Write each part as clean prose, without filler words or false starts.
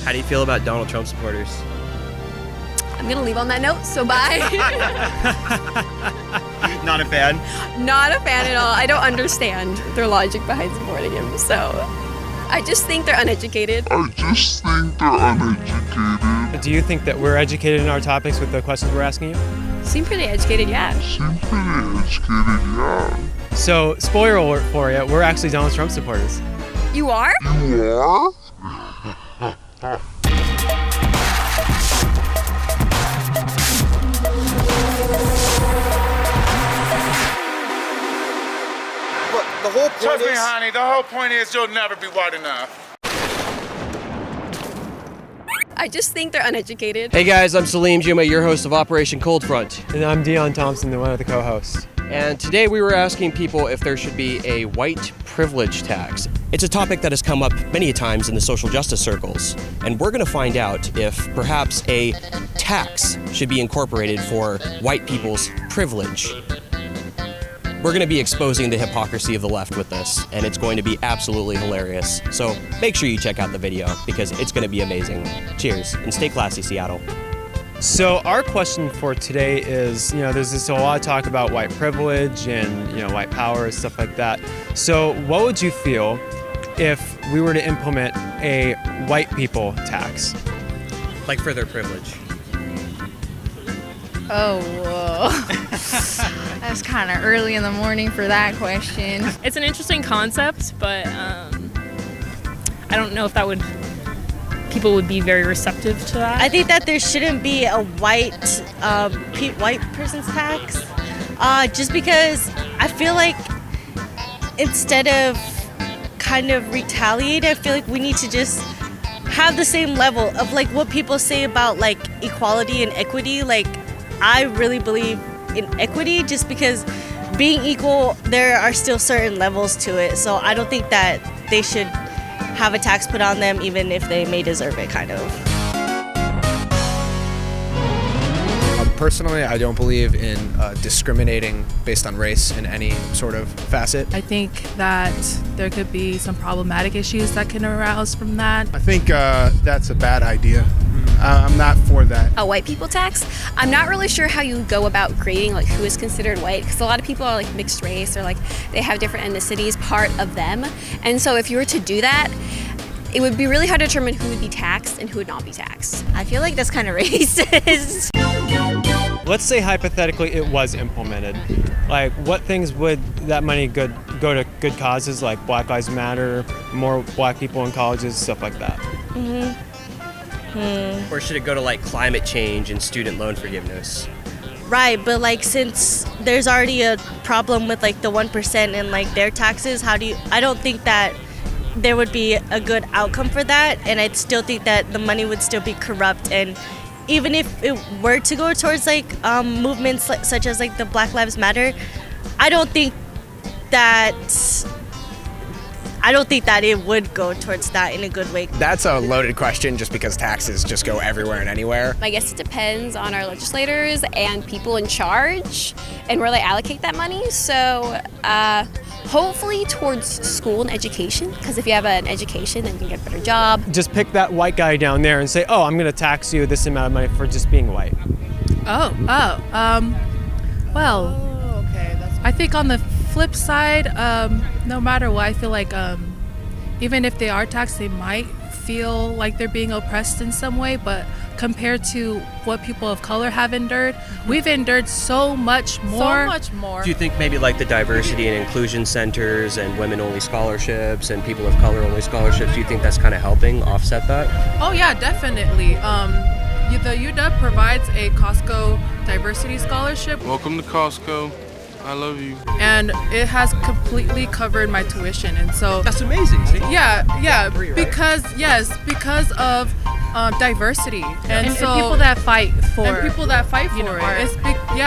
How do you feel about Donald Trump supporters? I'm gonna leave on that note, so bye. Not a fan? Not a fan at all. I don't understand their logic behind supporting him, so I just think they're uneducated. Do you think that we're educated in our topics with the questions we're asking you? Seem pretty educated, yeah. So, spoiler alert for you, we're actually Donald Trump supporters. You are? The whole point Trust me, is, honey, the whole point is you'll never be white enough. I just think they're uneducated. Hey guys, I'm Salim Juma, your host of Operation Cold Front. And I'm Dion Thompson, one of the co-hosts. And today we were asking people if there should be a white privilege tax. It's a topic that has come up many times in the social justice circles. And we're going to find out if perhaps a tax should be incorporated for white people's privilege. We're going to be exposing the hypocrisy of the left with this, and it's going to be absolutely hilarious. So make sure you check out the video because it's going to be amazing. Cheers, and stay classy, Seattle. So our question for today is, there's this a lot of talk about white privilege and, white power and stuff like that. So what would you feel if we were to implement a white people tax? Like for their privilege. Oh, whoa. That's kind of early in the morning for that question. It's an interesting concept, but I don't know if people would be very receptive to that. I think that there shouldn't be a white person's tax, just because I feel like instead of kind of retaliate, I feel like we need to just have the same level of like what people say about like equality and equity. Like, I really believe in equity just because being equal, there are still certain levels to it. So I don't think that they should have a tax put on them even if they may deserve it, kind of. Personally, I don't believe in discriminating based on race in any sort of facet. I think that there could be some problematic issues that can arouse from that. I think that's a bad idea. I'm not for that. A white people tax? I'm not really sure how you go about grading like who is considered white, because a lot of people are like mixed race or like they have different ethnicities part of them. And so if you were to do that, it would be really hard to determine who would be taxed and who would not be taxed. I feel like that's kind of racist. Let's say hypothetically it was implemented. Like, what things would that money go to good causes like Black Lives Matter, more black people in colleges, stuff like that? Or should it go to like climate change and student loan forgiveness? Right, but like since there's already a problem with like the 1% and like their taxes, I don't think that there would be a good outcome for that, and I'd still think that the money would still be corrupt. And even if it were to go towards like movements such as like the Black Lives Matter, I don't think that it would go towards that in a good way. That's a loaded question just because taxes just go everywhere and anywhere. I guess it depends on our legislators and people in charge and where they allocate that money. So hopefully towards school and education, because if you have an education, then you can get a better job. Just pick that white guy down there and say, oh, I'm going to tax you this amount of money for just being white. Okay. I think on the flip side, no matter what, I feel like even if they are taxed, they might feel like they're being oppressed in some way, but compared to what people of color have endured, we've endured so much more. Do you think maybe like the diversity and inclusion centers and women-only scholarships and people of color-only scholarships, do you think that's kind of helping offset that? Oh yeah, definitely. The UW provides a Costco diversity scholarship. Welcome to Costco. I love you. And it has completely covered my tuition, and so That's amazing. See? Yeah, Agree, right? because of diversity and so people that fight for it.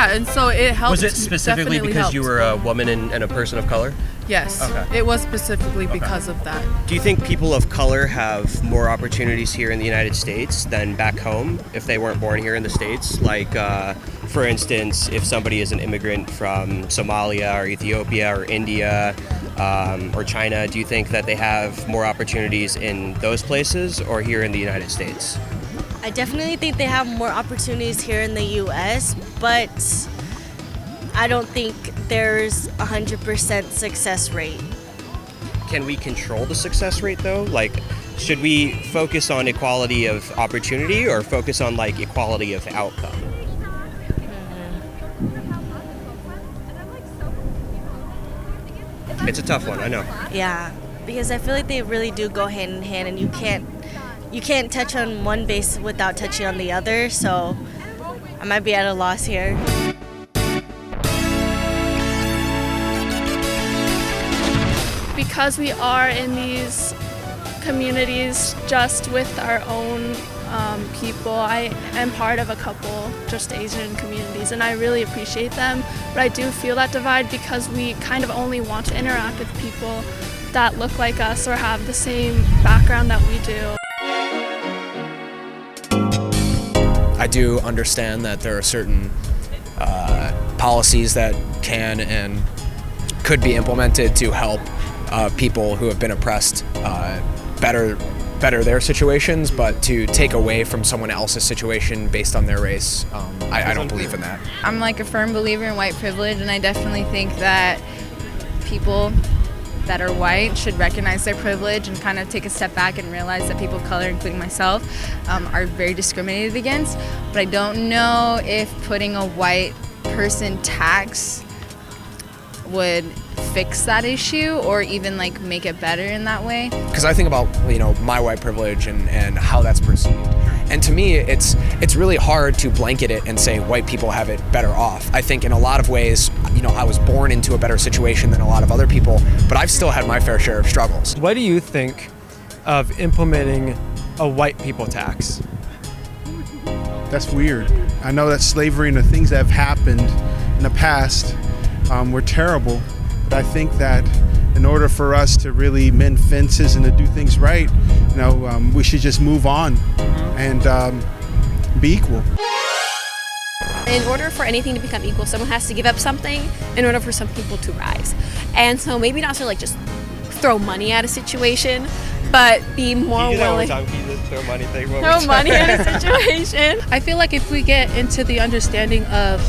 And so it helps. Was it specifically definitely because helped. you were a woman and a person of color? Yes, Okay. it was specifically because of that. Do you think people of color have more opportunities here in the United States than back home if they weren't born here in the States? Like, for instance, if somebody is an immigrant from Somalia or Ethiopia or India, or China, do you think that they have more opportunities in those places or here in the United States? I definitely think they have more opportunities here in the U.S., but I don't think there's 100% success rate. Can we control the success rate though? Like, should we focus on equality of opportunity or focus on like equality of outcome? It's a tough one, I know. Yeah, because I feel like they really do go hand in hand, and you can't touch on one base without touching on the other, so I might be at a loss here. Because we are in these communities just with our own people. I am part of a couple just Asian communities, and I really appreciate them, but I do feel that divide because we kind of only want to interact with people that look like us or have the same background that we do. I do understand that there are certain policies that can and could be implemented to help people who have been oppressed better their situations, but to take away from someone else's situation based on their race, I don't believe in that. I'm like a firm believer in white privilege, and I definitely think that people that are white should recognize their privilege and kind of take a step back and realize that people of color, including myself, are very discriminated against. But I don't know if putting a white person tax would fix that issue or even like make it better in that way. Because I think about, you know, my white privilege and how that's perceived. And to me, it's really hard to blanket it and say white people have it better off. I think in a lot of ways, you know, I was born into a better situation than a lot of other people, but I've still had my fair share of struggles. What do you think of implementing a white people tax? That's weird. I know that slavery and the things that have happened in the past were terrible, but I think that in order for us to really mend fences and to do things right, you know, we should just move on and be equal. In order for anything to become equal, someone has to give up something in order for some people to rise. And so maybe not to like just throw money at a situation, but be more willing. Throw money thing. Throw money at a situation. I feel like if we get into the understanding of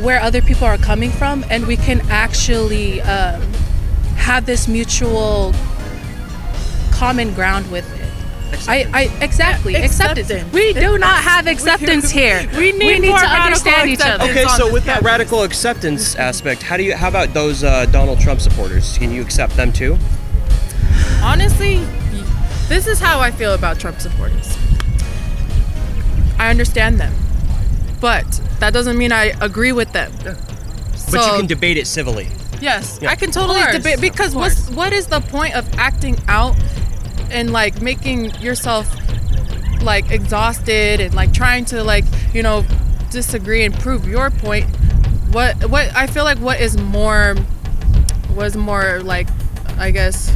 where other people are coming from, and we can actually have this mutual common ground with it. Exactly. Acceptance. We do not have acceptance here. We need to understand each other. Okay, so with that radical acceptance aspect, how about those Donald Trump supporters? Can you accept them too? Honestly, this is how I feel about Trump supporters. I understand them, but that doesn't mean I agree with them. But you can debate it civilly. Yes, Yeah. I can totally debate, because what is the point of acting out and like making yourself like exhausted and like trying to like, you know, disagree and prove your point? What I feel like what is more like, I guess,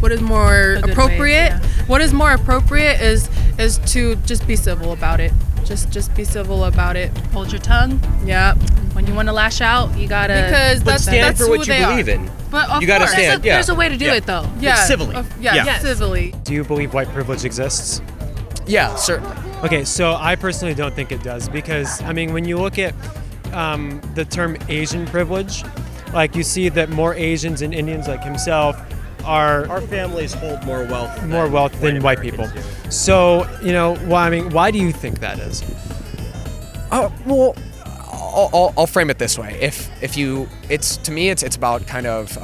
what is more appropriate? What is more appropriate is to just be civil about it. Just be civil about it. Hold your tongue. Yeah. When you want to lash out, you gotta. Because But stand for what you believe in. But of You gotta course. stand. There's a way to do it though. Yeah. Civilly. Civilly. Do you believe white privilege exists? Yeah, certainly. Okay, so I personally don't think it does because, I mean, when you look at the term Asian privilege, like you see that more Asians and Indians like himself Our families hold more wealth than white people. So, you know, why do you think that is? Well, I'll frame it this way. To me, it's about kind of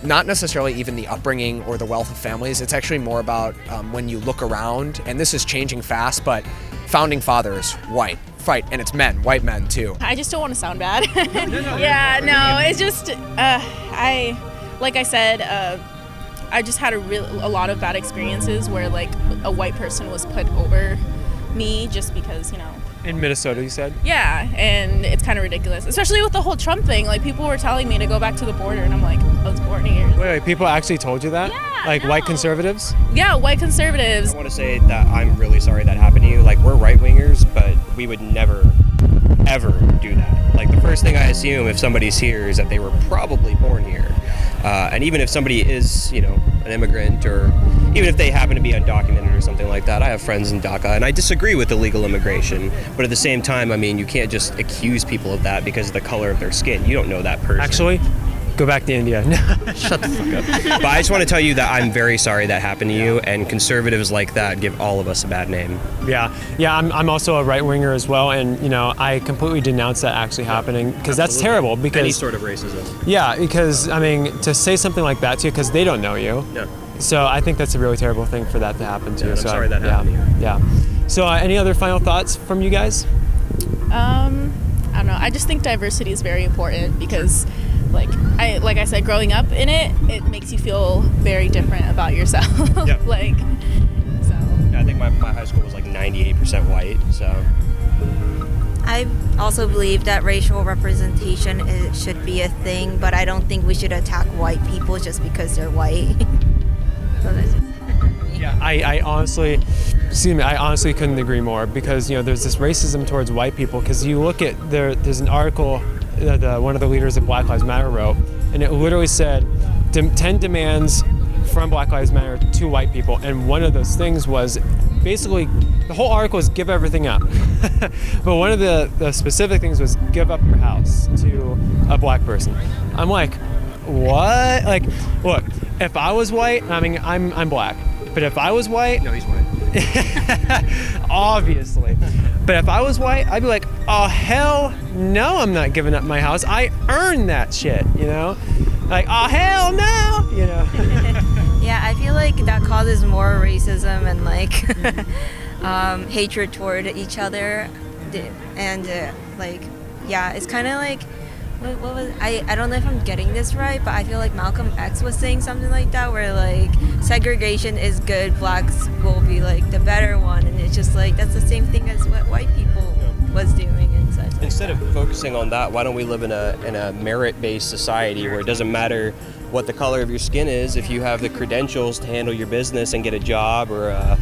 not necessarily even the upbringing or the wealth of families. It's actually more about when you look around, and this is changing fast, but founding fathers, white, and it's men, white men too. I just don't want to sound bad. Yeah, no, it's just, like I said, I just had a lot of bad experiences where like a white person was put over me just because, you know. In Minnesota, you said? Yeah, and it's kind of ridiculous, especially with the whole Trump thing. Like, people were telling me to go back to the border, and I'm like, I was born here. Wait, people actually told you that? Yeah, like white conservatives? Yeah, white conservatives. I want to say that I'm really sorry that happened to you. Like, we're right-wingers, but we would never ever do that. Like the first thing I assume if somebody's here is that they were probably born here. And even if somebody is, you know, an immigrant, or even if they happen to be undocumented or something like that, I have friends in DACA, and I disagree with illegal immigration. But at the same time, I mean, you can't just accuse people of that because of the color of their skin. You don't know that person. Actually, go back to India. Shut the fuck up. But I just want to tell you that I'm very sorry that happened to you, and conservatives like that give all of us a bad name. Yeah, I'm also a right-winger as well, and you know, I completely denounce that actually happening, because that's terrible. Because any sort of racism. Yeah, because I mean, to say something like that to you, because they don't know you. Yeah. So I think that's a really terrible thing for that to happen to you. I'm So sorry that happened to you. Yeah. So any other final thoughts from you guys? I don't know. I just think diversity is very important because, like I said, growing up in it, it makes you feel very different about yourself. Yep. Like, so. Yeah, I think my high school was like 98% white, so. I also believe that racial representation should be a thing, but I don't think we should attack white people just because they're white. So that's just Yeah, I honestly couldn't agree more, because you know, there's this racism towards white people, because you look at there's an article that one of the leaders of Black Lives Matter wrote, and it literally said 10 demands from Black Lives Matter to white people, and one of those things was basically, the whole article is give everything up. But one of the specific things was give up your house to a black person. I'm like, what? Like, look, if I was white, I mean, I'm black, but if I was white, No, he's white. obviously, but if I was white, I'd be like, oh hell no, I'm not giving up my house. I earned that shit, you know? Like, oh hell no, you know? yeah, I feel like that causes more racism and like hatred toward each other, and like, yeah, it's kind of like, what was I don't know if I'm getting this right, but I feel like Malcolm X was saying something like that, where like segregation is good, blacks will be like the better one, and it's just like that's the same thing as what white people was doing and such. Instead of focusing on that, why don't we live in a merit-based society where it doesn't matter what the color of your skin is, if you have the credentials to handle your business and get a job, or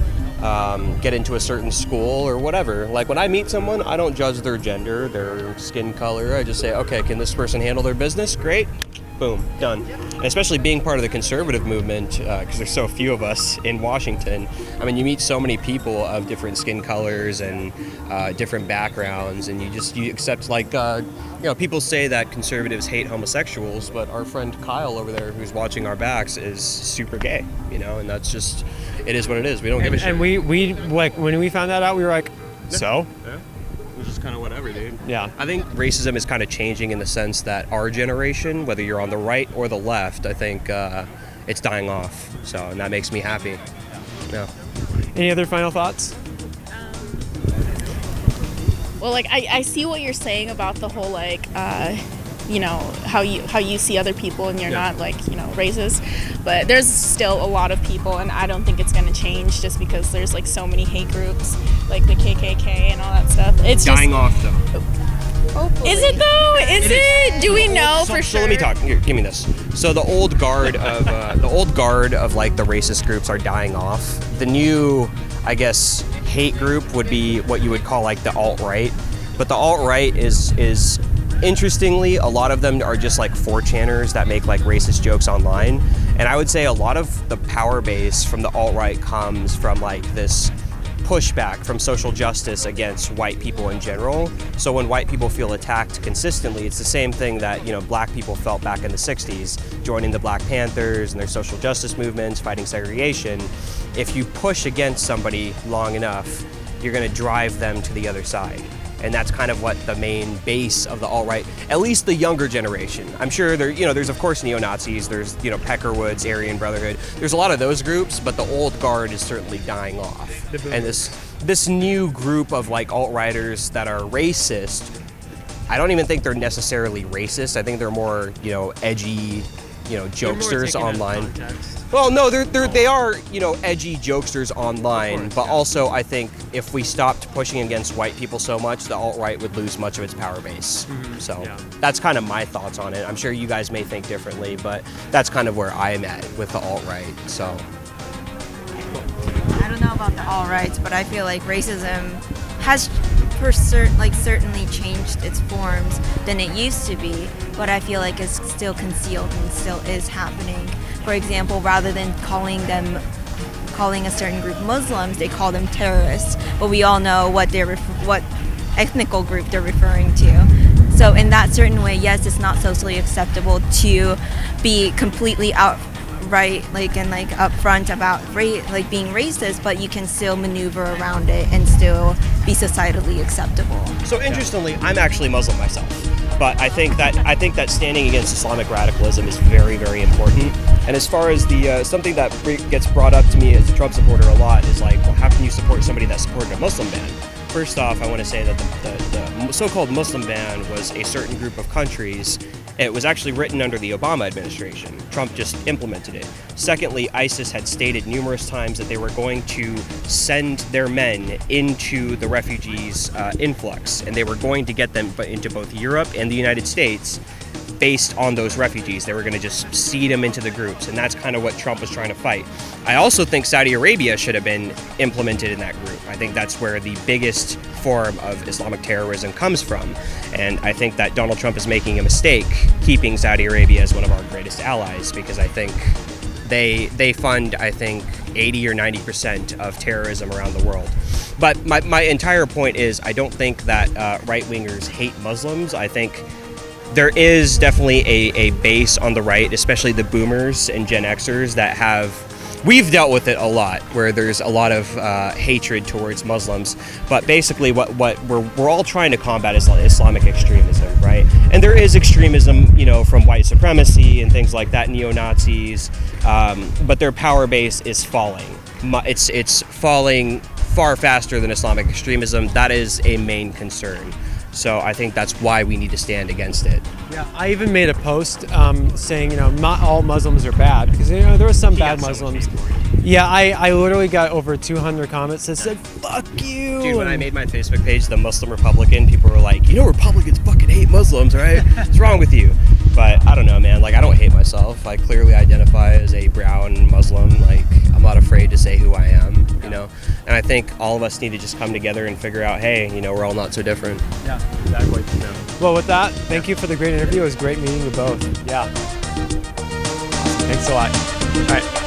get into a certain school or whatever. Like when I meet someone, I don't judge their gender, their skin color. I just say, okay, can this person handle their business? Great. Boom, done. And especially being part of the conservative movement, because there's so few of us in Washington. I mean, you meet so many people of different skin colors and different backgrounds, and you accept, like, you know, people say that conservatives hate homosexuals, but our friend Kyle over there, who's watching our backs, is super gay, you know, and that's just, it is what it is. We don't give a shit. And we like, when we found that out, we were like, so? Yeah. Which is kind of whatever, dude. Yeah. I think racism is kind of changing in the sense that our generation, whether you're on the right or the left, I think it's dying off. So, and that makes me happy. Yeah. Any other final thoughts? Well, like I see what you're saying about the whole, like, you know, how you see other people and you're not, like, you know, racist, but there's still a lot of people, and I don't think it's going to change just because there's like so many hate groups like the KKK and all that stuff. It's dying just, off though. Hopefully. Is it though? Is it? Do we know for sure? So let me talk. Here, give me this. So the old guard of like the racist groups are dying off. The new, I guess, hate group would be what you would call like the alt-right. But the alt-right is interestingly, a lot of them are just like 4chaners that make like racist jokes online. And I would say a lot of the power base from the alt-right comes from like this pushback from social justice against white people in general. So when white people feel attacked consistently, it's the same thing that, you know, black people felt back in the 60s, joining the Black Panthers and their social justice movements, fighting segregation. If you push against somebody long enough, you're going to drive them to the other side. And that's kind of what the main base of the alt-right, at least the younger generation. I'm sure there, you know, there's of course neo-Nazis, there's, you know, Peckerwoods, Aryan Brotherhood. There's a lot of those groups, but the old guard is certainly dying off. And this new group of like alt-righters that are racist, I don't even think they're necessarily racist. I think they're more, you know, edgy, you know, jokesters online. Well, no, they are, you know, edgy jokesters online, but also I think if we stopped pushing against white people so much, the alt-right would lose much of its power base. So that's kind of my thoughts on it. I'm sure you guys may think differently, but that's kind of where I'm at with the alt-right. So I don't know about the alt-rights, but I feel like racism has certainly changed its forms than it used to be, but I feel like it's still concealed and still is happening. For example, rather than calling a certain group Muslims, they call them terrorists, but we all know what ethnical group they're referring to. So in that certain way, yes, it's not socially acceptable to be completely outright upfront about being racist, but you can still maneuver around it and still be societally acceptable. So interestingly, I'm actually Muslim myself, but I think that standing against Islamic radicalism is very, very important. And as far as the something that gets brought up to me as a Trump supporter a lot is like, well, how can you support somebody that supported a Muslim ban? First off, I want to say that the so-called Muslim ban was a certain group of countries. It was actually written under the Obama administration. Trump just implemented it. Secondly, ISIS had stated numerous times that they were going to send their men into the refugees' influx, and they were going to get them into both Europe and the United States based on those refugees. They were going to just seed them into the groups, and that's kind of what Trump was trying to fight. I also think Saudi Arabia should have been implemented in that group. I think that's where the biggest form of Islamic terrorism comes from, and I think that Donald Trump is making a mistake keeping Saudi Arabia as one of our greatest allies, because I think they fund, I think, 80 or 90% of terrorism around the world. But my entire point is, I don't think that right-wingers hate Muslims. I think there is definitely a base on the right, especially the boomers and Gen Xers that we've dealt with it a lot, where there's a lot of hatred towards Muslims. But basically what we're all trying to combat is Islamic extremism, right? And there is extremism, from white supremacy and things like that, neo-Nazis, but their power base is falling. It's falling far faster than Islamic extremism. That is a main concern. So I think that's why we need to stand against it. Yeah, I even made a post saying, not all Muslims are bad, because there were some bad Muslims. Yeah, I literally got over 200 comments that said, fuck you. Dude, when I made my Facebook page, the Muslim Republican, people were like, Republicans fucking hate Muslims, right? What's wrong with you? But I don't know, man. I don't hate myself. I clearly identify as a brown Muslim. I'm not afraid to say who I am, And I think all of us need to just come together and figure out, hey, we're all not so different. Yeah, exactly. Well, with that, thank you for the great interview. It was great meeting you both. Yeah. Thanks a lot. All right.